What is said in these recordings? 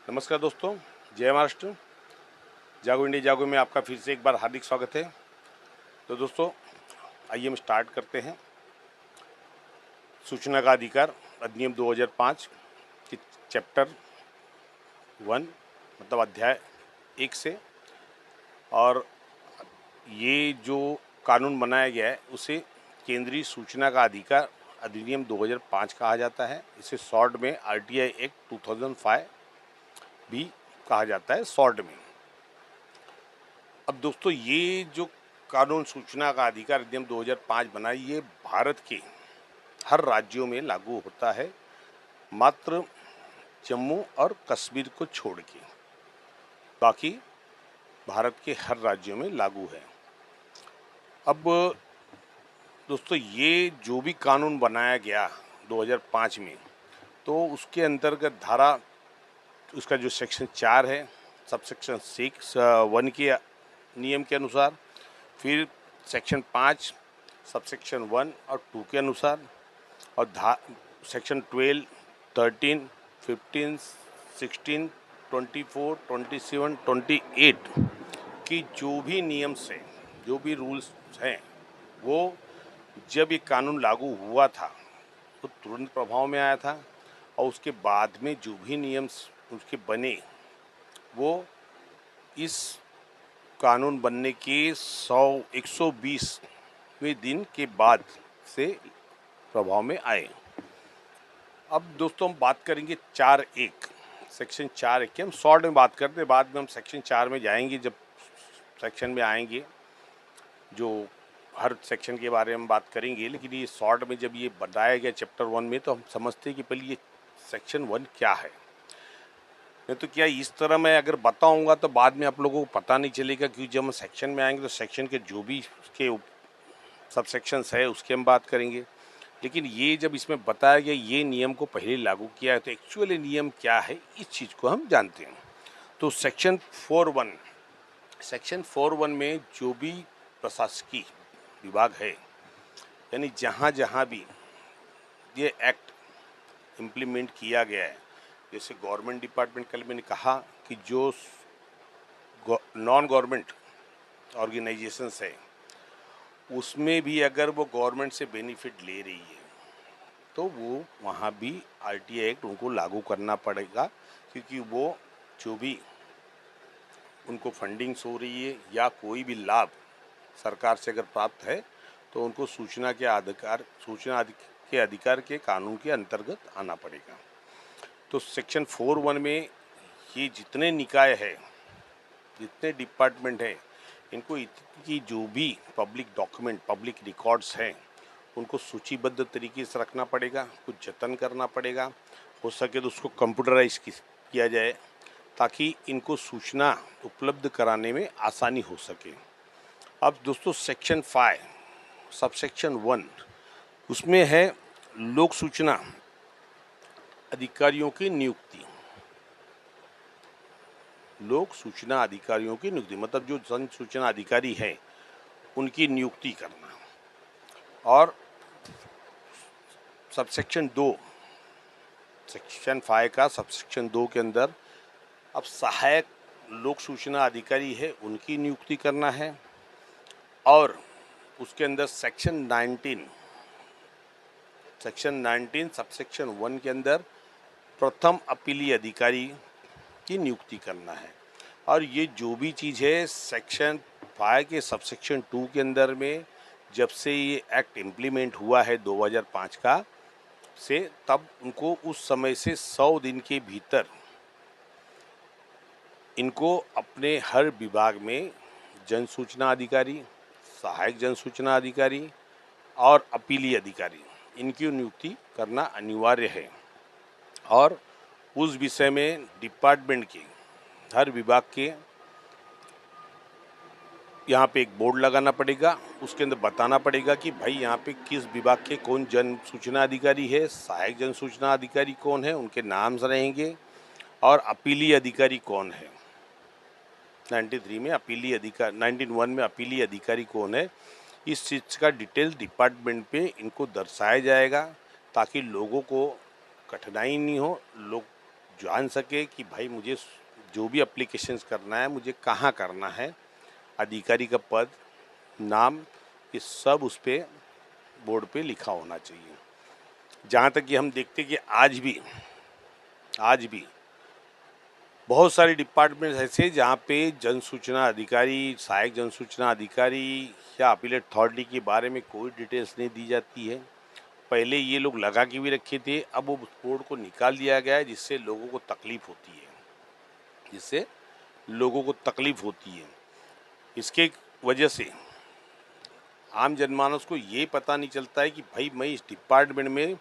नमस्कार दोस्तों, जय महाराष्ट्र। जागो इंडिया जागो में आपका फिर से एक बार हार्दिक स्वागत है। तो दोस्तों, आइए हम स्टार्ट करते हैं। सूचना का अधिकार अधिनियम 2005 की चैप्टर 1 मतलब अध्याय 1 से। और ये जो कानून बनाया गया है उसे केंद्रीय सूचना का अधिकार अधिनियम 2005 कहा जाता है। इसे शॉर्ट में RTI एक्ट 2005 भी कहा जाता है शॉर्ट में। अब दोस्तों, ये जो कानून सूचना का अधिकार अधिनियम 2005 बना, ये भारत के हर राज्यों में लागू होता है, मात्र जम्मू और कश्मीर को छोड़ के। बाकी भारत के हर राज्यों में लागू है। अब दोस्तों, ये जो भी कानून बनाया गया 2005 में, तो उसके अंतर्गत धारा उसका जो सेक्शन 4 है, सबसेक्शन 1 के नियम के अनुसार, फिर सेक्शन 5 सबसेक्शन 1 और 2 के अनुसार, और सेक्शन 12, 13, 15, 16, 24, 27, 28 की जो भी नियम्स हैं, जो भी रूल्स हैं, वो जब ये कानून लागू हुआ था तो तुरंत प्रभाव में आया था। और उसके बाद में जो भी नियम्स उसके बने, वो इस कानून बनने के 120वें दिन के बाद से प्रभाव में आए। अब दोस्तों, हम बात करेंगे 4(1) सेक्शन 4(1) की। हम शॉर्ट में बात करते हैं, बाद में हम सेक्शन 4 में जाएंगे जब सेक्शन में आएंगे, जो हर सेक्शन के बारे में बात करेंगे। लेकिन ये शॉर्ट में जब ये बताया गया चैप्टर 1 में, तो हम समझते हैं कि पहले ये सेक्शन 1 क्या है। नहीं तो क्या इस तरह मैं अगर बताऊंगा तो बाद में आप लोगों को पता नहीं चलेगा, क्योंकि जब हम सेक्शन में आएंगे तो सेक्शन के जो भी उसके सब सेक्शंस है उसके हम बात करेंगे। लेकिन ये जब इसमें बताया गया ये नियम को पहले लागू किया है, तो एक्चुअली नियम क्या है इस चीज़ को हम जानते हैं। तो सेक्शन 4(1) में जो भी प्रशासकीय विभाग है, यानी जहाँ जहाँ भी ये एक्ट इम्प्लीमेंट किया गया है, जैसे गवर्नमेंट डिपार्टमेंट, कल मैंने कहा कि जो नॉन गवर्नमेंट ऑर्गेनाइजेशंस है उसमें भी अगर वो गवर्नमेंट से बेनिफिट ले रही है तो वो वहाँ भी RTI एक्ट उनको लागू करना पड़ेगा, क्योंकि वो जो भी उनको फंडिंग्स हो रही है या कोई भी लाभ सरकार से अगर प्राप्त है तो उनको सूचना के अधिकार के कानून के अंतर्गत आना पड़ेगा। तो सेक्शन 4(1) में ये जितने निकाय है, जितने डिपार्टमेंट हैं, इनको इनकी जो भी पब्लिक डॉक्यूमेंट, पब्लिक रिकॉर्ड्स हैं, उनको सूचीबद्ध तरीके से रखना पड़ेगा, कुछ जतन करना पड़ेगा। हो सके तो उसको कंप्यूटराइज किया जाए, ताकि इनको सूचना उपलब्ध कराने में आसानी हो सके। अब दोस्तों, सेक्शन 5 सबसेक्शन 1 उसमें है लोक सूचना अधिकारियों की नियुक्ति। लोक सूचना अधिकारियों की नियुक्ति मतलब जो जन सूचना अधिकारी है उनकी नियुक्ति करना। और सबसेक्शन 2 सेक्शन 5 का सबसेक्शन 2 के अंदर अब सहायक लोक सूचना अधिकारी है उनकी नियुक्ति करना है। और उसके अंदर सेक्शन 19 सबसेक्शन 1 के अंदर प्रथम अपीली अधिकारी की नियुक्ति करना है। और ये जो भी चीज़ है सेक्शन 5 के सबसेक्शन 2 के अंदर में, जब से ये एक्ट इम्प्लीमेंट हुआ है 2005 का से, तब उनको उस समय से 100 दिन के भीतर इनको अपने हर विभाग में जन सूचना अधिकारी, सहायक जन सूचना अधिकारी और अपीली अधिकारी, इनकी नियुक्ति करना अनिवार्य है। और उस विषय में डिपार्टमेंट के हर विभाग के यहाँ पे एक बोर्ड लगाना पड़ेगा, उसके अंदर बताना पड़ेगा कि भाई यहाँ पे किस विभाग के कौन जन सूचना अधिकारी है, सहायक जन सूचना अधिकारी कौन है, उनके नाम रहेंगे, और अपीली अधिकारी कौन है। 93 में अपीली अधिकारी, 19(1) में अपीली अधिकारी कौन है, इस चीज़ का डिटेल डिपार्टमेंट पे इनको दर्शाया जाएगा, ताकि लोगों को कठिनाई नहीं हो, लोग जान सके कि भाई मुझे जो भी एप्लीकेशंस करना है मुझे कहाँ करना है, अधिकारी का पद, नाम, ये सब उस पे बोर्ड पे लिखा होना चाहिए। जहाँ तक कि हम देखते कि आज भी बहुत सारे डिपार्टमेंट्स ऐसे जहाँ पे जन सूचना अधिकारी, सहायक जन सूचना अधिकारी या अपीलेट अथॉरिटी के बारे में कोई डिटेल्स नहीं दी जाती है। पहले ये लोग लगा के भी रखे थे, अब वो बोर्ड को निकाल दिया गया है, जिससे लोगों को तकलीफ होती है। इसके वजह से आम जनमानस को ये पता नहीं चलता है कि भाई मैं इस डिपार्टमेंट में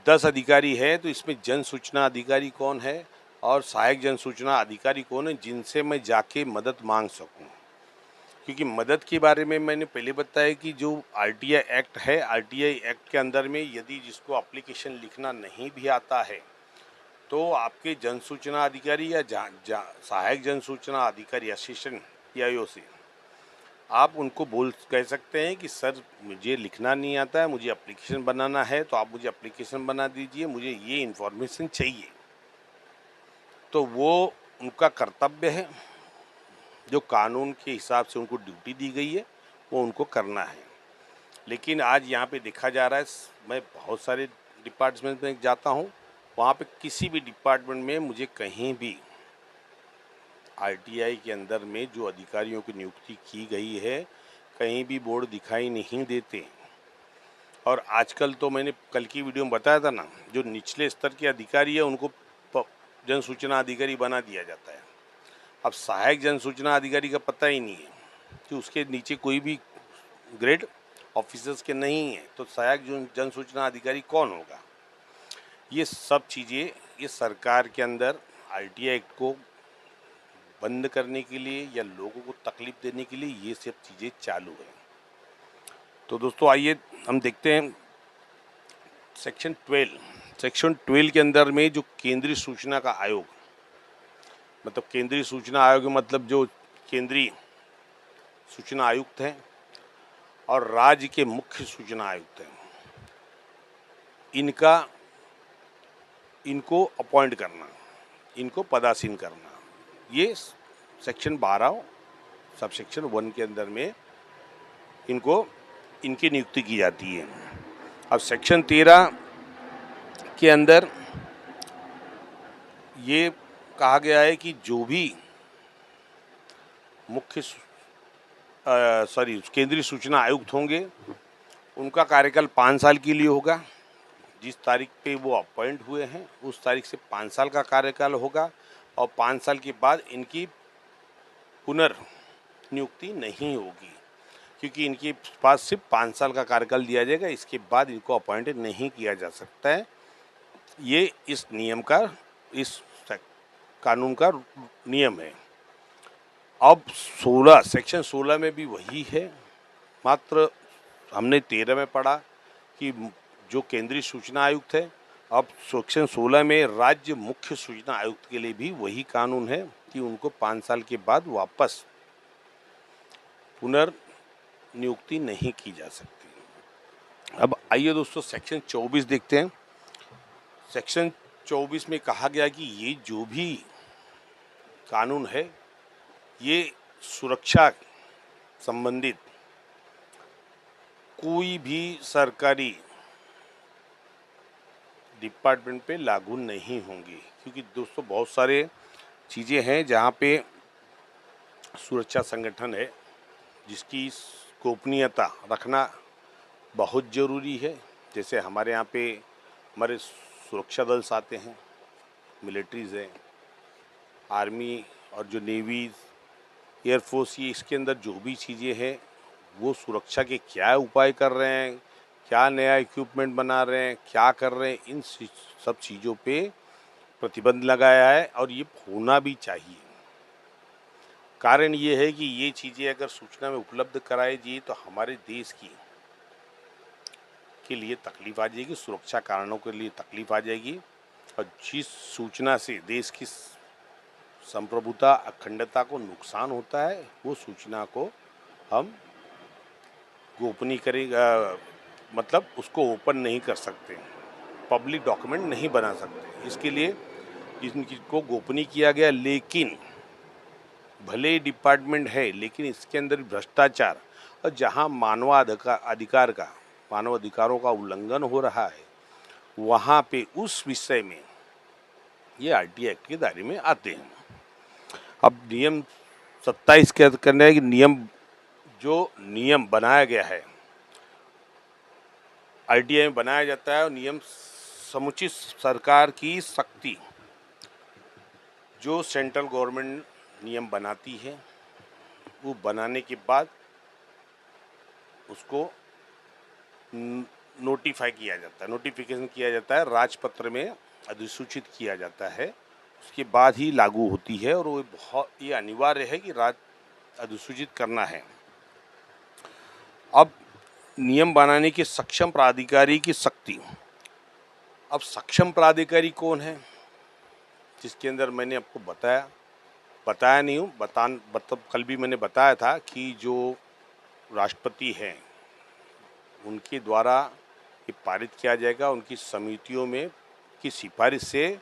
10 अधिकारी है तो इसमें जन सूचना अधिकारी कौन है और सहायक जन सूचना अधिकारी कौन है जिनसे मैं जाके मदद मांग सकूं। क्योंकि मदद के बारे में मैंने पहले बताया कि जो आरटीआई एक्ट है, आरटीआई एक्ट के अंदर में यदि जिसको एप्लीकेशन लिखना नहीं भी आता है तो आपके जन सूचना अधिकारी या सहायक जन सूचना अधिकारी असिस्टेंट पीआईओ से आप उनको कह सकते हैं कि सर मुझे लिखना नहीं आता है, मुझे एप्लीकेशन बनाना है, तो आप मुझे एप्लीकेशन बना दीजिए, मुझे ये इन्फॉर्मेशन चाहिए। तो वो उनका कर्तव्य है, जो कानून के हिसाब से उनको ड्यूटी दी गई है वो उनको करना है। लेकिन आज यहाँ पे देखा जा रहा है, मैं बहुत सारे डिपार्टमेंट में जाता हूँ, वहाँ पे किसी भी डिपार्टमेंट में मुझे कहीं भी आरटीआई के अंदर में जो अधिकारियों की नियुक्ति की गई है कहीं भी बोर्ड दिखाई नहीं देते। और आजकल तो मैंने कल की वीडियो में बताया था ना, जो निचले स्तर के अधिकारी है उनको जन सूचना अधिकारी बना दिया जाता है। अब सहायक जन सूचना अधिकारी का पता ही नहीं है कि उसके नीचे कोई भी ग्रेड ऑफिसर्स के नहीं है, तो सहायक जन सूचना अधिकारी कौन होगा। ये सब चीज़ें ये सरकार के अंदर आरटीआई एक्ट को बंद करने के लिए या लोगों को तकलीफ देने के लिए ये सब चीज़ें चालू है। तो दोस्तों आइए हम देखते हैं सेक्शन 12 के अंदर में जो केंद्रीय सूचना का आयोग, मतलब केंद्रीय सूचना आयोग मतलब जो केंद्रीय सूचना आयुक्त हैं और राज्य के मुख्य सूचना आयुक्त हैं, इनको अपॉइंट करना, इनको पदासीन करना, ये सेक्शन 12 सब सेक्शन 1 के अंदर में इनकी नियुक्ति की जाती है। अब सेक्शन 13 के अंदर ये कहा गया है कि जो भी केंद्रीय सूचना आयुक्त होंगे उनका कार्यकाल 5 साल के लिए होगा। जिस तारीख पे वो अपॉइंट हुए हैं उस तारीख से 5 साल का कार्यकाल होगा और 5 साल के बाद इनकी पुनर्नियुक्ति नहीं होगी, क्योंकि इनके पास सिर्फ 5 साल का कार्यकाल दिया जाएगा, इसके बाद इनको अपॉइंट नहीं किया जा सकता है। ये इस कानून का नियम है। अब सेक्शन 16 में भी वही है, मात्र हमने 13 में पढ़ा कि जो केंद्रीय सूचना आयुक्त है, अब सेक्शन 16 में राज्य मुख्य सूचना आयुक्त के लिए भी वही कानून है कि उनको 5 साल के बाद वापस पुनर्नियुक्ति नहीं की जा सकती। अब आइए दोस्तों सेक्शन 24 देखते हैं। सेक्शन 24 में कहा गया कि ये जो भी कानून है ये सुरक्षा संबंधित कोई भी सरकारी डिपार्टमेंट पे लागू नहीं होंगी, क्योंकि दोस्तों बहुत सारे चीज़ें हैं जहाँ पे सुरक्षा संगठन है जिसकी गोपनीयता रखना बहुत ज़रूरी है। जैसे हमारे यहाँ पे हमारे सुरक्षा दल आते हैं, मिलिट्रीज़ हैं, आर्मी और जो नेवी, एयरफोर्स, ये इसके अंदर जो भी चीज़ें हैं वो सुरक्षा के क्या उपाय कर रहे हैं, क्या नया इक्विपमेंट बना रहे हैं, क्या कर रहे हैं, इन सब चीज़ों पे प्रतिबंध लगाया है और ये होना भी चाहिए। कारण ये है कि ये चीज़ें अगर सूचना में उपलब्ध कराई जाए तो हमारे देश के लिए तकलीफ आ जाएगी, सुरक्षा कारणों के लिए तकलीफ आ जाएगी, और जिस सूचना से देश की संप्रभुता अखंडता को नुकसान होता है वो सूचना को हम गोपनीय करेगा, मतलब उसको ओपन नहीं कर सकते, पब्लिक डॉक्यूमेंट नहीं बना सकते। इसके लिए इनकी को गोपनीय किया गया, लेकिन भले ही डिपार्टमेंट है लेकिन इसके अंदर भ्रष्टाचार और जहां मानव अधिकारों का उल्लंघन हो रहा है वहां पे उस विषय में ये आरटीआई एक्ट के दायरे में आते हैं। अब नियम 27 क्या करना है कि नियम बनाया गया है आरटीआई में बनाया जाता है, और नियम समुचित सरकार की शक्ति जो सेंट्रल गवर्नमेंट नियम बनाती है वो बनाने के बाद उसको नोटिफाई किया जाता है, नोटिफिकेशन किया जाता है, राजपत्र में अधिसूचित किया जाता है, उसके बाद ही लागू होती है। और वो ये अनिवार्य है कि अधिसूचित करना है। अब नियम बनाने के सक्षम प्राधिकारी की शक्ति। अब सक्षम प्राधिकारी कौन है, जिसके अंदर मैंने आपको बताया नहीं हूँ, मतलब कल भी मैंने बताया था कि जो राष्ट्रपति हैं उनके द्वारा ये पारित किया जाएगा, उनकी समितियों में की सिफारिश से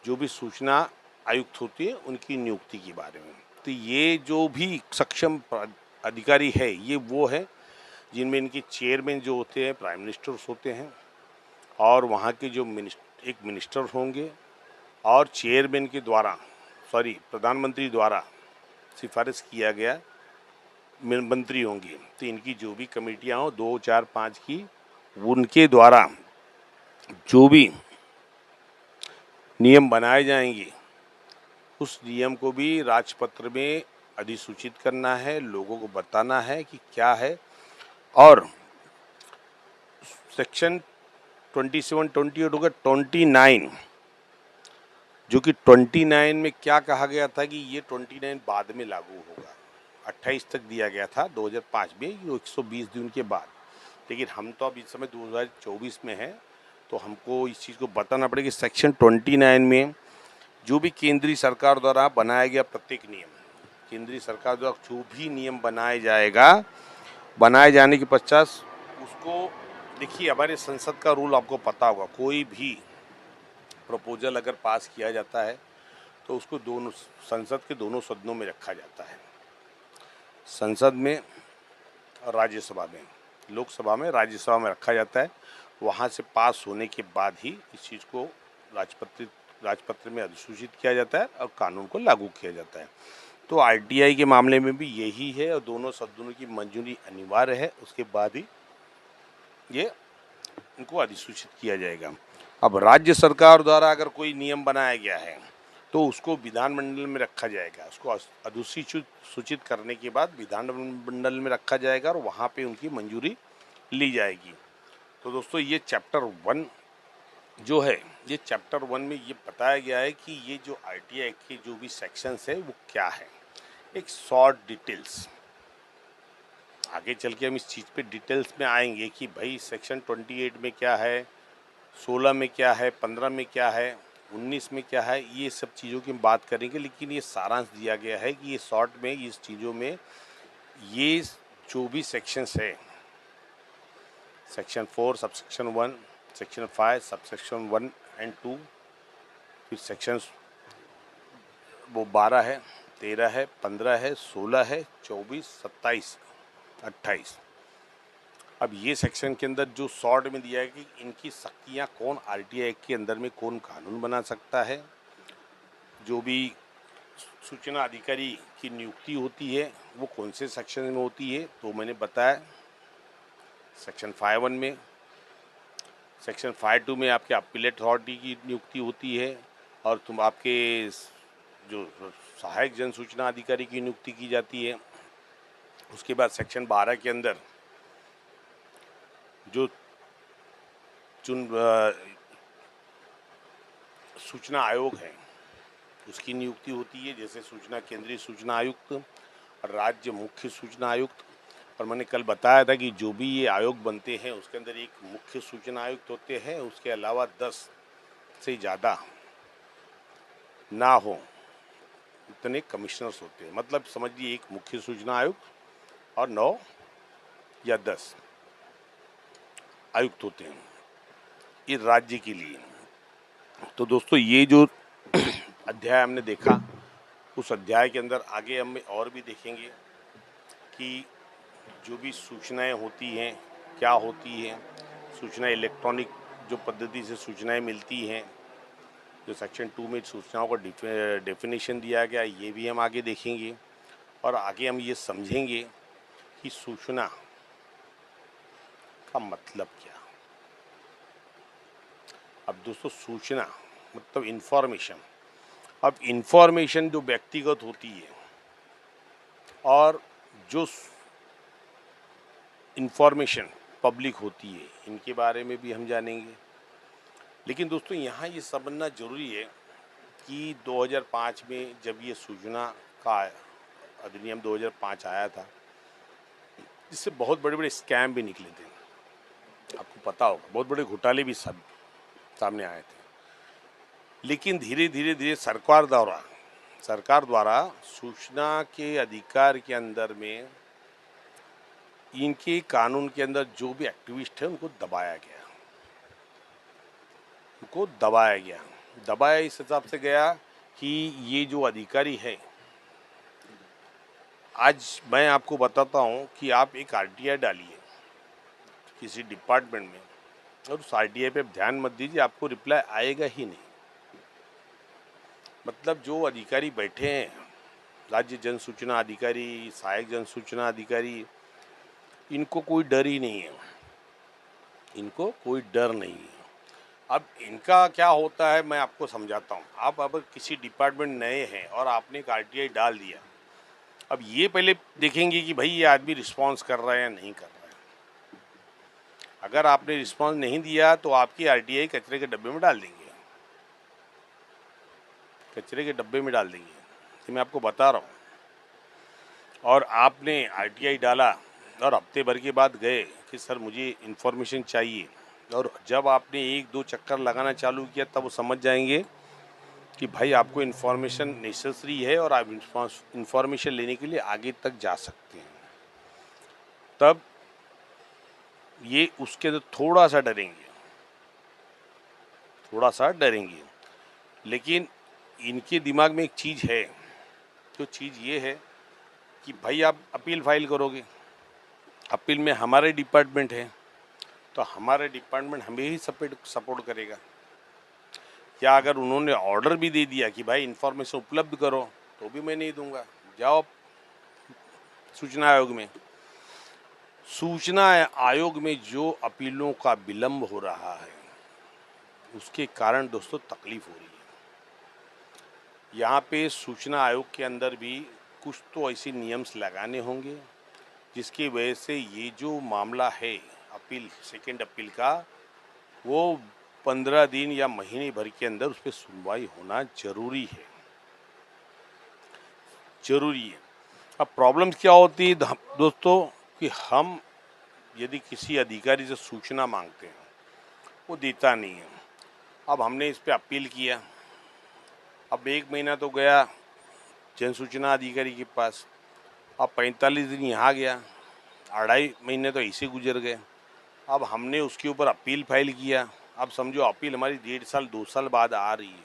जो भी सूचना आयुक्त होती है उनकी नियुक्ति के बारे में। तो ये जो भी सक्षम अधिकारी है ये वो है जिनमें इनके चेयरमैन जो होते हैं प्राइम मिनिस्टर्स होते हैं, और वहाँ के जो एक मिनिस्टर होंगे, और चेयरमैन के द्वारा प्रधानमंत्री द्वारा सिफारिश किया गया मंत्री होंगे। तो इनकी जो भी कमेटियाँ हो 2, 4, 5 की, उनके द्वारा जो भी नियम बनाए जाएंगे उस नियम को भी राजपत्र में अधिसूचित करना है, लोगों को बताना है कि क्या है। और सेक्शन 27, 28 होगा 29, जो कि 29 में क्या कहा गया था कि ये 29 बाद में लागू होगा। 28 तक दिया गया था 2005 में, ये 120 दिन के बाद। लेकिन हम तो अब इस समय 2024 में हैं, तो हमको इस चीज़ को बताना पड़ेगा कि सेक्शन 29 में जो भी केंद्रीय सरकार द्वारा बनाया गया प्रत्येक नियम, केंद्रीय सरकार द्वारा जो भी नियम बनाए जाने के पश्चात उसको, देखिए हमारे संसद का रूल आपको पता होगा, कोई भी प्रपोजल अगर पास किया जाता है तो उसको संसद के दोनों सदनों में रखा जाता है, संसद में और राज्यसभा में, लोकसभा में, राज्यसभा में रखा जाता है। वहाँ से पास होने के बाद ही इस चीज़ को राजपत्र में अधिसूचित किया जाता है और कानून को लागू किया जाता है। तो आरटीआई के मामले में भी यही है, और दोनों सदनों की मंजूरी अनिवार्य है, उसके बाद ही ये इनको अधिसूचित किया जाएगा। अब राज्य सरकार द्वारा अगर कोई नियम बनाया गया है तो उसको विधानमंडल में रखा जाएगा, उसको अधिसूचित करने के बाद विधानमंडल में रखा जाएगा और वहाँ पे उनकी मंजूरी ली जाएगी। तो दोस्तों ये चैप्टर 1 जो है, ये चैप्टर 1 में ये बताया गया है कि ये जो आरटीआई के जो भी सेक्शंस है वो क्या है, एक शॉर्ट डिटेल्स। आगे चल के हम इस चीज़ पे डिटेल्स में आएंगे कि भाई सेक्शन 28 में क्या है, 16 में क्या है, 15 में क्या है, 19 में क्या है, ये सब चीज़ों की हम बात करेंगे। लेकिन ये सारांश दिया गया है कि ये शॉर्ट में इस चीज़ों में ये जो भी सेक्शंस है, section 4 subsection 1, section 5 subsection 1 and 2, फिर सेक्शन वो 12 है, 13 है, 15 है, 16 है, 24, 27, 28। अब ये सेक्शन के अंदर जो शॉर्ट में दिया है कि इनकी शक्तियाँ कौन, आरटीआई के अंदर में कौन कानून बना सकता है, जो भी सूचना अधिकारी की नियुक्ति होती है वो कौन से सेक्शन में होती है, तो मैंने बताया सेक्शन 5(1) में, सेक्शन 5(2) में आपके अपीलेट अथॉरिटी की नियुक्ति होती है, और आपके जो सहायक जन सूचना अधिकारी की नियुक्ति की जाती है। उसके बाद सेक्शन 12 के अंदर जो सूचना आयोग है उसकी नियुक्ति होती है, जैसे केंद्रीय सूचना आयुक्त, राज्य मुख्य सूचना आयुक्त। और मैंने कल बताया था कि जो भी ये आयोग बनते हैं उसके अंदर एक मुख्य सूचना आयुक्त होते हैं, उसके अलावा 10 से ज़्यादा ना हो इतने कमिश्नर्स होते हैं। मतलब समझिए एक मुख्य सूचना आयुक्त और 9 या 10 आयुक्त होते हैं ये राज्य के लिए। तो दोस्तों ये जो अध्याय हमने देखा, उस अध्याय के अंदर आगे हम और भी देखेंगे कि जो भी सूचनाएं होती हैं क्या होती हैं, सूचना इलेक्ट्रॉनिक जो पद्धति से सूचनाएं मिलती हैं, जो सेक्शन 2 में सूचनाओं का डेफिनेशन दिया गया, ये भी हम आगे देखेंगे। और आगे हम ये समझेंगे कि सूचना का मतलब क्या। अब दोस्तों सूचना मतलब इंफॉर्मेशन। अब इंफॉर्मेशन जो व्यक्तिगत होती है और जो इंफॉर्मेशन पब्लिक होती है, इनके बारे में भी हम जानेंगे। लेकिन दोस्तों यहाँ ये समझना जरूरी है कि 2005 में जब ये सूचना का अधिनियम 2005 आया था, इससे बहुत बड़े बड़े स्कैम भी निकले थे, आपको पता होगा, बहुत बड़े घोटाले भी सब सामने आए थे। लेकिन धीरे धीरे धीरे सरकार द्वारा सूचना के अधिकार के अंदर में इनके कानून के अंदर जो भी एक्टिविस्ट है उनको दबाया दबाया इस हिसाब से गया कि ये जो अधिकारी है, आज मैं आपको बताता हूँ कि आप एक आरटीआई डालिए किसी डिपार्टमेंट में और उस आरटीआई पे ध्यान मत दीजिए, आपको रिप्लाई आएगा ही नहीं। मतलब जो अधिकारी बैठे हैं, राज्य जन सूचना अधिकारी, सहायक जन सूचना अधिकारी, इनको कोई डर ही नहीं है, इनको कोई डर नहीं है। अब इनका क्या होता है मैं आपको समझाता हूँ। आप अगर किसी डिपार्टमेंट नए हैं और आपने एक आरटीआई डाल दिया, अब ये पहले देखेंगे कि भाई ये आदमी रिस्पॉन्स कर रहा है या नहीं कर रहा है। अगर आपने रिस्पॉन्स नहीं दिया तो आपकी आरटीआई कचरे के डब्बे में डाल देंगे, कचरे के डब्बे में डाल देंगे, ये मैं आपको बता रहा हूँ। और आपने आरटीआई डाला और हफ्ते भर के बाद गए कि सर मुझे इन्फॉर्मेशन चाहिए, और जब आपने 1-2 चक्कर लगाना चालू किया तब वो समझ जाएंगे कि भाई आपको इन्फॉर्मेशन नेसेसरी है और आप इन्फॉर्मेशन लेने के लिए आगे तक जा सकते हैं। तब ये उसके अंदर थोड़ा सा डरेंगे। लेकिन इनके दिमाग में एक चीज़ है, तो चीज़ ये है कि भाई आप अपील फाइल करोगे, अपील में हमारे डिपार्टमेंट है तो हमारे डिपार्टमेंट हमें ही सपोर्ट करेगा। या अगर उन्होंने ऑर्डर भी दे दिया कि भाई इन्फॉर्मेशन उपलब्ध करो, तो भी मैं नहीं दूंगा, जाओ सूचना आयोग में। सूचना आयोग में जो अपीलों का विलंब हो रहा है, उसके कारण दोस्तों तकलीफ हो रही है। यहाँ पे सूचना आयोग के अंदर भी कुछ तो ऐसे नियम्स लगाने होंगे जिसकी वजह से ये जो मामला है अपील, सेकेंड अपील का, वो 15 दिन या महीने भर के अंदर उस पर सुनवाई होना जरूरी है। अब प्रॉब्लम क्या होती है दोस्तों कि हम यदि किसी अधिकारी से सूचना मांगते हैं, वो देता नहीं है। अब हमने इस पे अपील किया, अब 1 महीना तो गया जन सूचना अधिकारी के पास, अब 45 दिन यहाँ गया, 2.5 महीने तो ऐसे गुजर गए। अब हमने उसके ऊपर अपील फाइल किया, अब समझो अपील हमारी 1.5 साल 2 साल बाद आ रही है,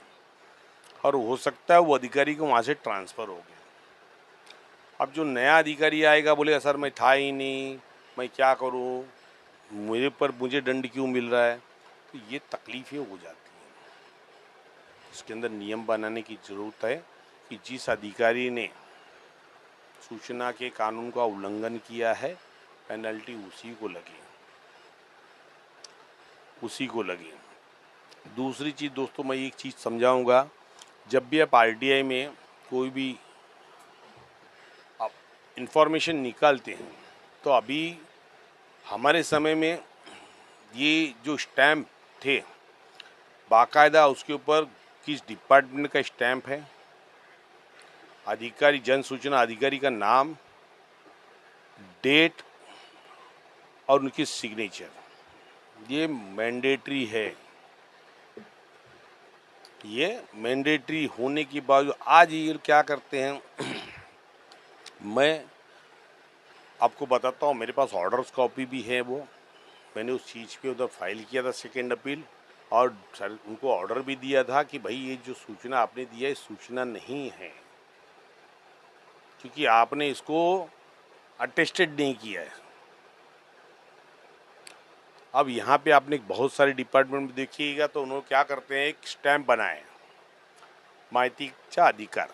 और हो सकता है वो अधिकारी को वहाँ से ट्रांसफ़र हो गया। अब जो नया अधिकारी आएगा बोलेगा सर मैं था ही नहीं, मैं क्या करूँ, मेरे पर मुझे दंड क्यों मिल रहा है, तो ये तकलीफ़ें हो जाती हैं। इसके अंदर नियम बनाने की ज़रूरत है कि जिस अधिकारी ने सूचना के कानून का उल्लंघन किया है, पेनल्टी उसी को लगे। दूसरी चीज़ दोस्तों, मैं एक चीज़ समझाऊंगा, जब भी आप आरटीआई में कोई भी आप इंफॉर्मेशन निकालते हैं, तो अभी हमारे समय में ये जो स्टैम्प थे, बाकायदा उसके ऊपर किस डिपार्टमेंट का स्टैम्प है, अधिकारी, जन सूचना अधिकारी का नाम, डेट और उनकी सिग्नेचर, ये मैंडेटरी है। ये मैंडेटरी होने के बावजूद आज ये क्या करते हैं मैं आपको बताता हूँ, मेरे पास ऑर्डर्स कॉपी भी है, वो मैंने उस चीज़ पे उधर फाइल किया था सेकेंड अपील, और सर उनको ऑर्डर भी दिया था कि भाई ये जो सूचना आपने दिया है सूचना नहीं है, क्योंकि आपने इसको अटेस्टेड नहीं किया है। अब यहाँ पे आपने बहुत सारे डिपार्टमेंट में देखिएगा तो उन्होंने क्या करते हैं, एक स्टैम्प बनाए माहितीचा अधिकार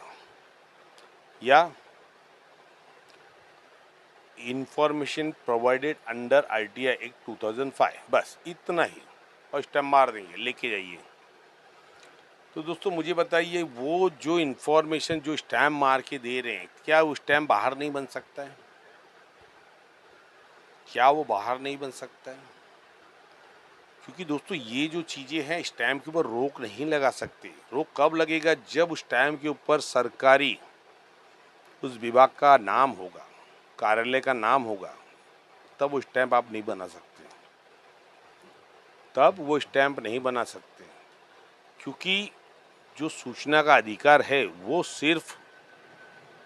या information provided under RTI act 2005, बस इतना ही, और स्टैम्प मार देंगे, लेके जाइए। तो दोस्तों मुझे बताइए, वो जो इंफॉर्मेशन जो स्टैम्प मार के दे रहे हैं, क्या वो स्टैम्प बाहर नहीं बन सकता है? क्या वो बाहर नहीं बन सकता है? क्योंकि दोस्तों ये जो चीज़ें हैं, स्टैम्प के ऊपर रोक नहीं लगा सकते। रोक कब लगेगा? जब उस स्टैम्प के ऊपर सरकारी उस विभाग का नाम होगा, कार्यालय का नाम होगा, तब वो स्टैम्प आप नहीं बना सकते, तब वो स्टैम्प नहीं बना सकते। क्योंकि जो सूचना का अधिकार है वो सिर्फ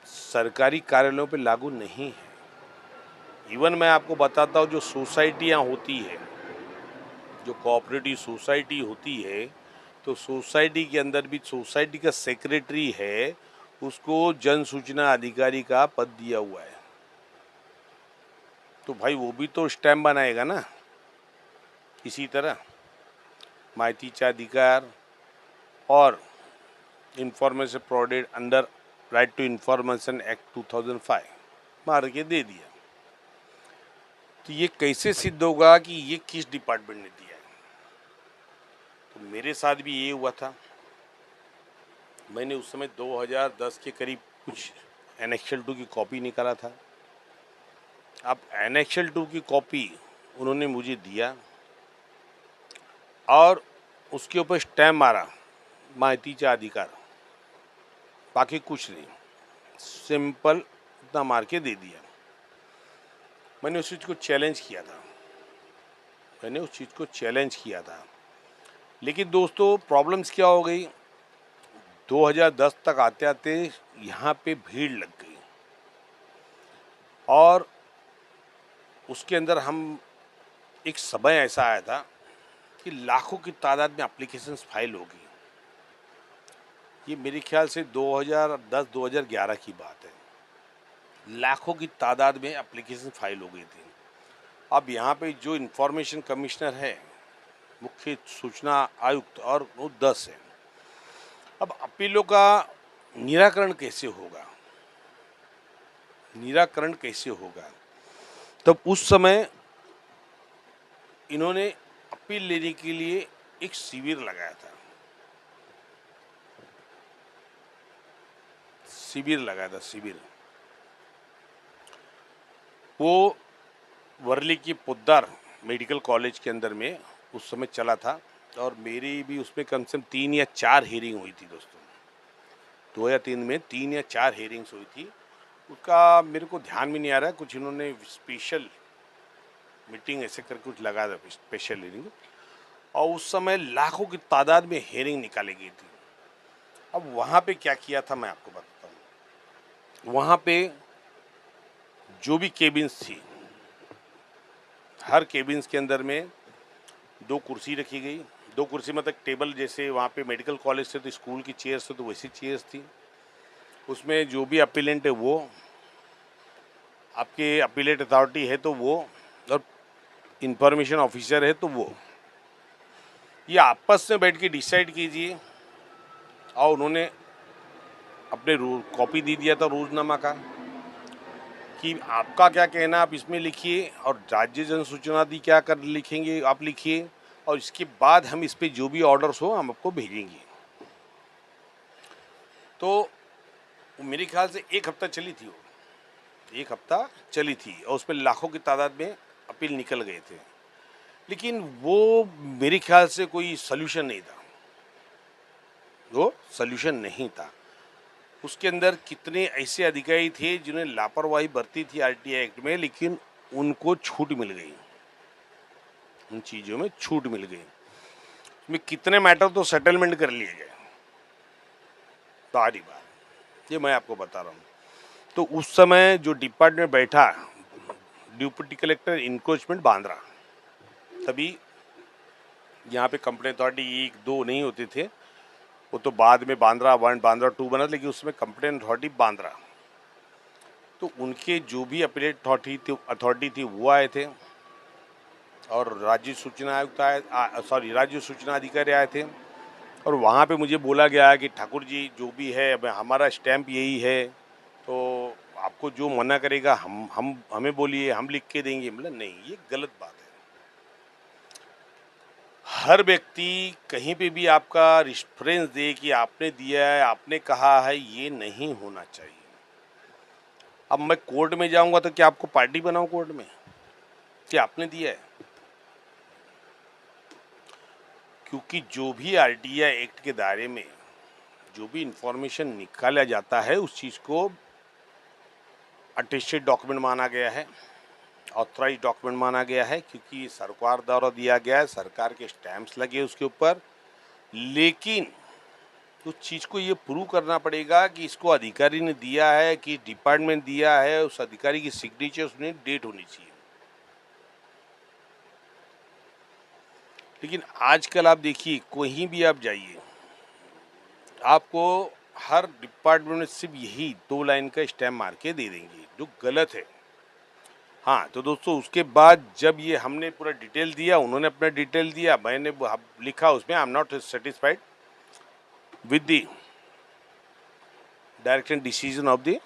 सरकारी कार्यालयों पे लागू नहीं है। इवन मैं आपको बताता हूँ, जो सोसाइटियाँ होती है, जो कोऑपरेटिव सोसाइटी होती है, तो सोसाइटी के अंदर भी सोसाइटी का सेक्रेटरी है, उसको जन सूचना अधिकारी का पद दिया हुआ है। तो भाई वो भी तो स्टैम्प बनाएगा ना। इसी तरह माहितीचा अधिकार और information provided under right to information act 2005 मार के दे दिया। तो ये कैसे सिद्ध होगा कि ये किस डिपार्टमेंट ने दिया है? तो मेरे साथ भी ये हुआ था। मैंने उस समय 2010 के करीब कुछ एनेक्शल 2 की कॉपी निकाला था। अब एनेक्शल 2 की कॉपी उन्होंने मुझे दिया और उसके ऊपर स्टैम्प मारा माहितीचा अधिकार, बाकी कुछ नहीं, सिंपल इतना मार के दे दिया। मैंने उस चीज़ को चैलेंज किया था, लेकिन दोस्तों प्रॉब्लम्स क्या हो गई, 2010 तक आते आते यहाँ पे भीड़ लग गई और उसके अंदर हम एक समय ऐसा आया था कि लाखों की तादाद में एप्लीकेशंस फाइल हो गई। ये मेरे ख्याल से 2010-2011 की बात है। लाखों की तादाद में एप्लीकेशन फाइल हो गई थी। अब यहाँ पे जो इंफॉर्मेशन कमिश्नर है, मुख्य सूचना आयुक्त, और वो 10 है। अब अपीलों का निराकरण कैसे होगा? तब उस समय इन्होंने अपील लेने के लिए एक शिविर लगाया था। शिविर वो वर्ली की पोद्दार मेडिकल कॉलेज के अंदर में उस समय चला था और मेरी भी उसमें कम से कम 3 या 4 हियरिंग हुई थी दोस्तों। 2003 में 3 या 4 हियरिंग्स हुई थी। उसका मेरे को ध्यान में नहीं आ रहा है, कुछ इन्होंने स्पेशल मीटिंग ऐसे करके कुछ लगा था, स्पेशल हियरिंग, और उस समय लाखों की तादाद में हियरिंग निकाली गई थी। अब वहाँ पे क्या किया था मैं आपको बताता हूँ। वहाँ पे जो भी केबिन्स थी, हर केबिन्स के अंदर में 2 कुर्सी रखी गई। 2 कुर्सी मतलब टेबल, जैसे वहाँ पे मेडिकल कॉलेज से तो स्कूल की चेयर्स थे तो वैसी चेयर्स थी। उसमें जो भी अपीलेंट है वो, आपके अपीलेट अथॉरिटी है तो वो, और इंफॉर्मेशन ऑफिसर है तो वो, ये आपस में बैठ के डिसाइड कीजिए। और उन्होंने अपने कॉपी दे दिया था रोजनामा का कि आपका क्या कहना आप इसमें लिखिए, और राज्य जन सूचना दी क्या कर लिखेंगे आप लिखिए, और इसके बाद हम इस पे जो भी ऑर्डर्स हो हम आपको भेजेंगे। तो मेरे ख्याल से 1 हफ्ता चली थी वो, 1 हफ्ता चली थी और उस पर लाखों की तादाद में अपील निकल गए थे। लेकिन वो मेरे ख्याल से कोई सल्यूशन नहीं था। उसके अंदर कितने ऐसे अधिकारी थे जिन्होंने लापरवाही बरती थी आरटीआई एक्ट में, लेकिन उनको छूट मिल गई, उन चीज़ों में छूट मिल गई। उसमें कितने मैटर तो सेटलमेंट कर लिए गए, सारी बात ये मैं आपको बता रहा हूँ। तो उस समय जो डिपार्टमेंट बैठा, डिप्टी कलेक्टर इंक्रोचमेंट बांद्रा, तभी यहाँ पे कंप्लेन अथॉरिटी 1-2 नहीं होते थे, वो तो बाद में बांद्रा 1 बांद्रा 2 बना, लेकिन उसमें कंप्लेन अथॉरिटी बांद्रा। तो उनके जो भी अपीलेट अथॉरिटी थी वो आए थे, और राज्य सूचना आयुक्त आए, राज्य सूचना अधिकारी आए थे, और वहाँ पे मुझे बोला गया कि ठाकुर जी जो भी है, अब हमारा स्टैंप यही है, तो आपको जो मना करेगा हम हमें बोलिए, हम लिख के देंगे। मतलब नहीं, ये गलत बात है। हर व्यक्ति कहीं पे भी आपका रेफरेंस दे कि आपने दिया है, आपने कहा है, ये नहीं होना चाहिए। अब मैं कोर्ट में जाऊंगा तो क्या आपको पार्टी बनाऊं कोर्ट में कि आपने दिया है? क्योंकि जो भी आरटीआई एक्ट के दायरे में जो भी इंफॉर्मेशन निकाला जाता है, उस चीज़ को अटेस्टेड डॉक्यूमेंट माना गया है, ऑथराइज डॉक्यूमेंट माना गया है, क्योंकि सरकार द्वारा दिया गया है, सरकार के स्टैंप्स लगे उसके ऊपर। लेकिन उस चीज़ को ये प्रूव करना पड़ेगा कि इसको अधिकारी ने दिया है, कि डिपार्टमेंट दिया है, उस अधिकारी की सिग्नेचर उसमें डेट होनी चाहिए। लेकिन आजकल आप देखिए, कहीं भी आप जाइए, आपको हर डिपार्टमेंट में सिर्फ यही 2 लाइन का स्टैम्प मार के दे देंगे, जो गलत है। हाँ, तो दोस्तों, उसके बाद जब ये हमने पूरा डिटेल दिया, उन्होंने अपना डिटेल दिया, मैंने लिखा उसमें, I am not satisfied with the direction decision of the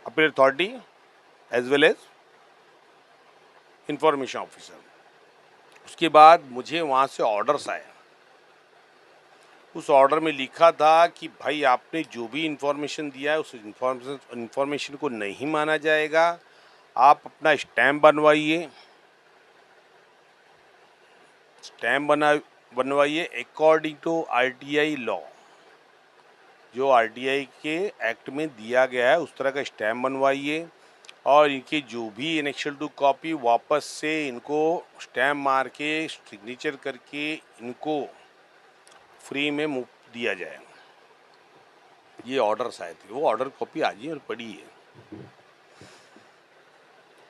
appeal authority as well as information officer. उसके बाद मुझे वहाँ से ऑर्डर्स आए। उस ऑर्डर में लिखा था कि भाई आपने जो भी इंफॉर्मेशन दिया है, उस इंफॉर्मेशन को नहीं माना जाएगा, आप अपना स्टैम्प बनवाइए अकॉर्डिंग टू आरटीआई लॉ। जो आरटीआई के एक्ट में दिया गया है उस तरह का स्टैम्प बनवाइए, और इनके जो भी इनेक्शल टू कॉपी वापस से इनको स्टैम्प मार के सिग्नेचर करके इनको फ्री में मुफ्त दिया जाए। ये ऑर्डर्स आए थे, वो ऑर्डर कॉपी आज ही और पड़ी है।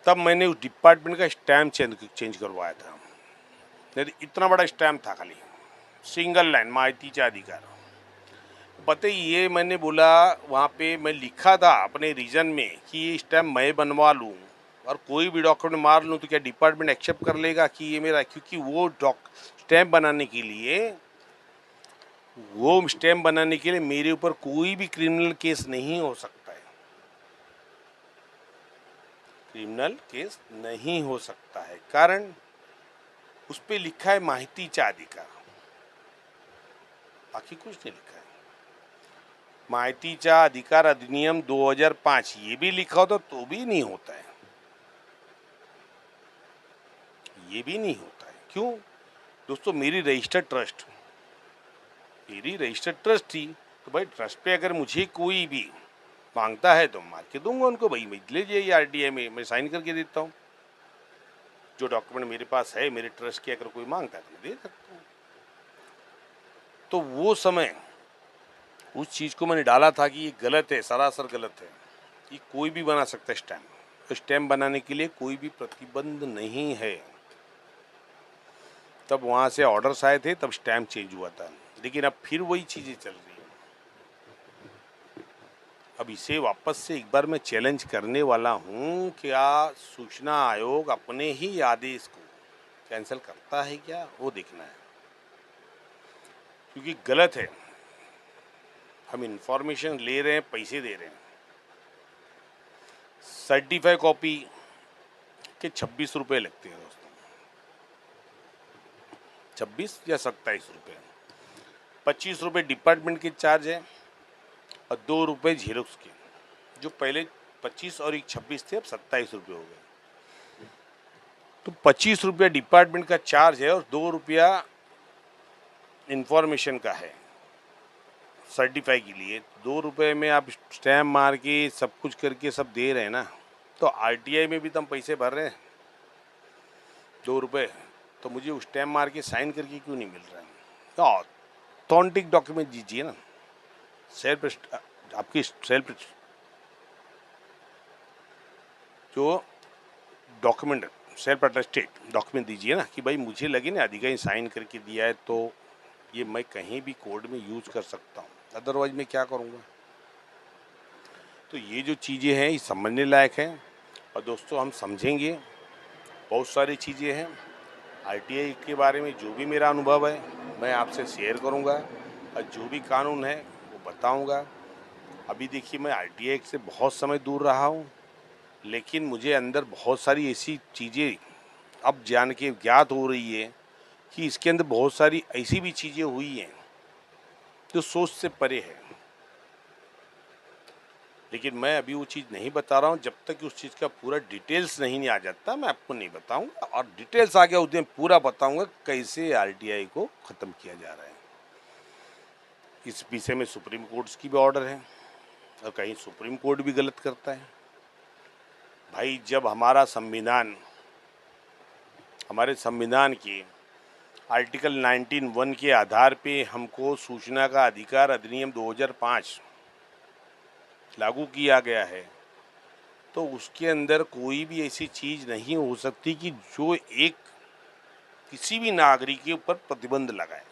तब मैंने उस डिपार्टमेंट का स्टैम्प चेंज करवाया था। नहीं तो इतना बड़ा स्टैम्प था, खाली सिंगल लाइन माहितीचा अधिकार। पता ही, ये मैंने बोला वहाँ पे, मैं लिखा था अपने रीजन में कि ये स्टैम्प मैं बनवा लूँ और कोई भी डॉक्यूमेंट मार लूँ तो क्या डिपार्टमेंट एक्सेप्ट कर लेगा कि ये मेरा? क्योंकि वो स्टैम्प बनाने के लिए मेरे ऊपर कोई भी क्रिमिनल केस नहीं हो सकता है। क्रिमिनल केस नहीं हो सकता है, कारण उस पर लिखा है माहितीचा अधिकार, बाकी कुछ नहीं लिखा है। माहितीचा अधिकार अधिनियम 2005 ये भी लिखा होता तो भी नहीं होता है, ये भी नहीं होता है। क्यों दोस्तों? मेरी रजिस्टर्ड ट्रस्ट थी, तो भाई ट्रस्ट पे अगर मुझे कोई भी मांगता है तो मार के दूंगा उनको, भाई मैं ले जाइए आरटीआई में, मैं साइन करके देता हूँ। जो डॉक्यूमेंट मेरे पास है मेरे ट्रस्ट के, अगर कोई मांगता है तो मैं दे सकता हूँ। तो वो समय उस चीज़ को मैंने डाला था कि ये गलत है, सरासर गलत है, कि कोई भी बना सकता है स्टैम्प। तो स्टैम्प बनाने के लिए कोई भी प्रतिबंध नहीं है। तब वहाँ से ऑर्डर्स आए थे, तब स्टैम्प चेंज हुआ था। लेकिन अब फिर वही चीज़ें चल रही हैं। अब इसे वापस से एक बार मैं चैलेंज करने वाला हूँ, क्या सूचना आयोग अपने ही आदेश को कैंसिल करता है क्या? वो देखना है, क्योंकि गलत है। हम इंफॉर्मेशन ले रहे हैं, पैसे दे रहे हैं। सर्टिफाई कॉपी के 26 रुपये लगते हैं दोस्तों, 26 या 27 रुपये। 25 रुपये डिपार्टमेंट के चार्ज है और 2 रुपये झेरोक्स के। जो पहले 25 और एक 26 थे, अब 27 रुपये हो गए। तो 25 रुपया डिपार्टमेंट का चार्ज है और 2 रुपया इंफॉर्मेशन का है सर्टिफाई के लिए। 2 रुपये में आप स्टैम्प मार के सब कुछ करके सब दे रहे हैं ना। तो आरटीआई में भी तो हम पैसे भर रहे हैं 2 रुपये, तो मुझे उस स्टैम्प मार के साइन करके क्यों नहीं मिल रहा है? तो ऑथेंटिक डॉक्यूमेंट दीजिए ना, आपकी सेल्फ जो डॉक्यूमेंट सेल्फ अटेस्टेड डॉक्यूमेंट दीजिए ना, कि भाई मुझे लगे ना अधिकारी साइन करके दिया है तो ये मैं कहीं भी कोर्ट में यूज कर सकता हूँ, अदरवाइज मैं क्या करूँगा। तो ये जो चीज़ें हैं ये समझने लायक हैं, और दोस्तों हम समझेंगे। बहुत सारी चीज़ें हैं आरटीआई के बारे में, जो भी मेरा अनुभव है मैं आपसे शेयर करूँगा, और जो भी कानून है वो बताऊँगा। अभी देखिए मैं आरटीआई से बहुत समय दूर रहा हूँ, लेकिन मुझे अंदर बहुत सारी ऐसी चीज़ें अब जान के ज्ञात हो रही है कि इसके अंदर बहुत सारी ऐसी भी चीज़ें हुई हैं जो सोच से परे है। लेकिन मैं अभी वो चीज़ नहीं बता रहा हूँ, जब तक कि उस चीज़ का पूरा डिटेल्स नहीं आ जाता मैं आपको नहीं बताऊँगा, और डिटेल्स आ गया उस दिन पूरा बताऊँगा कैसे आरटीआई को ख़त्म किया जा रहा है। इस विषय में सुप्रीम कोर्ट की भी ऑर्डर है, और कहीं सुप्रीम कोर्ट भी गलत करता है। भाई जब हमारे संविधान के आर्टिकल 19(1) के आधार पे हमको सूचना का अधिकार अधिनियम 2005 लागू किया गया है, तो उसके अंदर कोई भी ऐसी चीज़ नहीं हो सकती कि जो किसी भी नागरिक के ऊपर प्रतिबंध लगाए,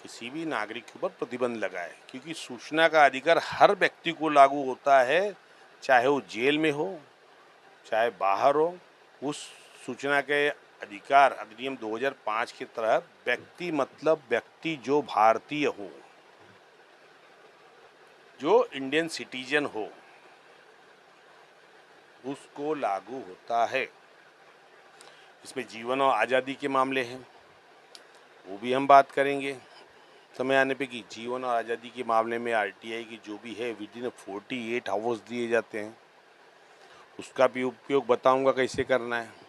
किसी भी नागरिक के ऊपर प्रतिबंध लगाए, क्योंकि सूचना का अधिकार हर व्यक्ति को लागू होता है, चाहे वो जेल में हो चाहे बाहर हो। उस सूचना के अधिकार अधिनियम 2005 के तहत व्यक्ति मतलब व्यक्ति जो भारतीय हो, जो इंडियन सिटीजन हो, उसको लागू होता है। इसमें जीवन और आज़ादी के मामले हैं, वो भी हम बात करेंगे समय आने पे, कि जीवन और आज़ादी के मामले में आरटीआई की जो भी है विद इन 48 आवर्स दिए जाते हैं, उसका भी उपयोग बताऊंगा कैसे करना है।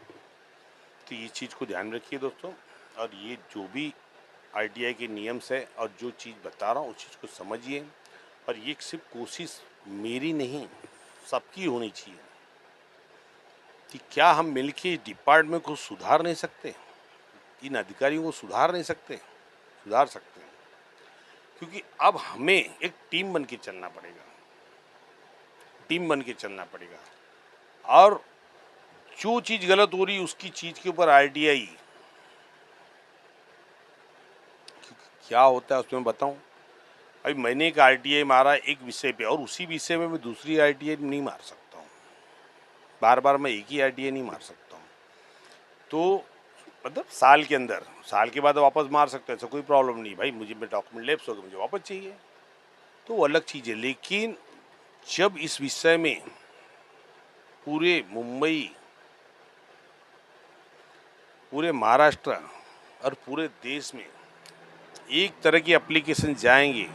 तो ये चीज़ को ध्यान रखिए दोस्तों, और ये जो भी आरटीआई के नियम्स है और जो चीज़ बता रहा हूँ उस चीज़ को समझिए। और ये सिर्फ कोशिश मेरी नहीं सबकी होनी चाहिए कि क्या हम मिलके इस डिपार्टमेंट को सुधार नहीं सकते, इन अधिकारियों को सुधार नहीं सकते। सुधार सकते हैं, क्योंकि अब हमें एक टीम बन के चलना पड़ेगा, टीम बन के चलना पड़ेगा। और जो चीज़ गलत हो रही उसकी चीज़ के ऊपर आरटीआई क्या होता है उसमें बताऊं। अभी मैंने एक आरटीआई मारा एक विषय पे, और उसी विषय में मैं दूसरी आरटीआई नहीं मार सकता हूँ, बार बार मैं एक ही आरटीआई नहीं मार सकता हूँ। तो मतलब साल के अंदर, साल के बाद वापस मार सकते हैं, ऐसा कोई प्रॉब्लम नहीं। भाई मुझे मैं डॉक्यूमेंट लैप्स हो गए, मुझे वापस चाहिए, तो वो अलग चीज़ है। लेकिन जब इस विषय में पूरे मुंबई, पूरे महाराष्ट्र और पूरे देश में एक तरह की एप्लीकेशन जाएंगे,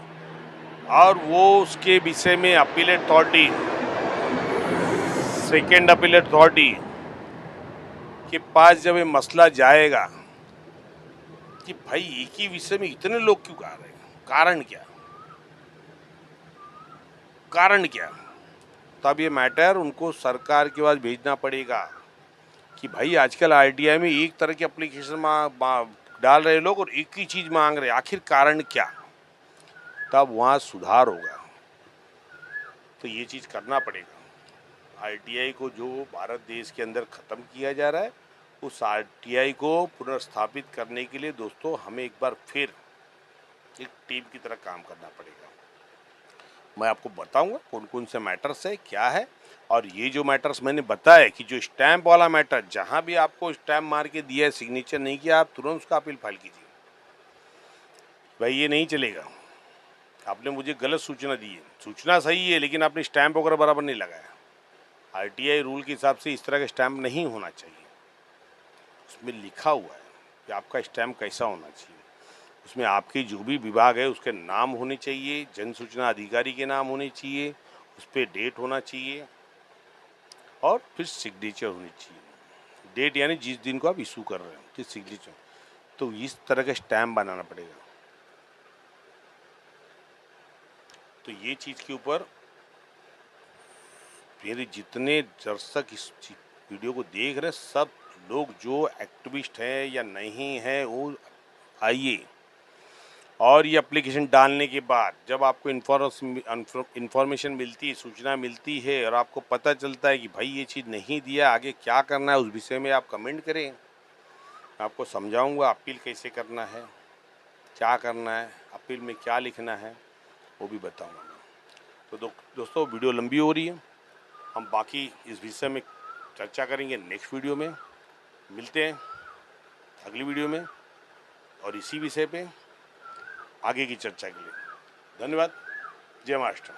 और वो उसके विषय में appellate authority, second appellate authority के पास जब ये मसला जाएगा कि भाई एक ही विषय में इतने लोग क्यों आ रहे हैं, कारण क्या, कारण क्या, तब ये मैटर उनको सरकार के पास भेजना पड़ेगा कि भाई आजकल आरटीआई में एक तरह की एप्लीकेशन डाल रहे लोग और एक ही चीज़ मांग रहे, आखिर कारण क्या, तब वहाँ सुधार होगा। तो ये चीज़ करना पड़ेगा। आरटीआई को जो भारत देश के अंदर ख़त्म किया जा रहा है, उस आरटीआई को पुनर्स्थापित करने के लिए दोस्तों हमें एक बार फिर एक टीम की तरह काम करना पड़ेगा। मैं आपको बताऊंगा कौन कौन से मैटर्स है, क्या है। और ये जो मैटर्स मैंने बताया कि जो स्टैंप वाला मैटर, जहां भी आपको स्टैंप मार के दिया है, सिग्नेचर नहीं किया, आप तुरंत उसका अपील फाइल कीजिए। भाई ये नहीं चलेगा, आपने मुझे गलत सूचना दी है, सूचना सही है लेकिन आपने स्टैंप वगैरह बराबर नहीं लगाया। आरटीआई रूल के हिसाब से इस तरह का स्टैंप नहीं होना चाहिए। उसमें लिखा हुआ है कि आपका स्टैंप कैसा होना चाहिए, उसमें आपके जो भी विभाग है उसके नाम होने चाहिए, जन सूचना अधिकारी के नाम होने चाहिए, उस पर डेट होना चाहिए, और फिर सिग्नेचर होनी चाहिए। डेट यानी जिस दिन को आप इशू कर रहे हो, तो सिग्नेचर। तो इस तरह का स्टैम्प बनाना पड़ेगा। तो ये चीज़ के ऊपर मेरे जितने दर्शक इस वीडियो को देख रहे हैं, सब लोग जो एक्टिविस्ट हैं या नहीं हैं, वो आइए और ये एप्लीकेशन डालने के बाद जब आपको इन्फॉर्मेशन मिलती है, सूचना मिलती है और आपको पता चलता है कि भाई ये चीज़ नहीं दिया, आगे क्या करना है उस विषय में आप कमेंट करें। आपको समझाऊंगा अपील कैसे करना है, क्या करना है, अपील में क्या लिखना है, वो भी बताऊंगा मैं। तो दोस्तों वीडियो लंबी हो रही है, हम बाकी इस विषय में चर्चा करेंगे नेक्स्ट वीडियो में। मिलते हैं अगली वीडियो में और इसी विषय पे आगे की चर्चा के लिए। धन्यवाद। जय महाराष्ट्र।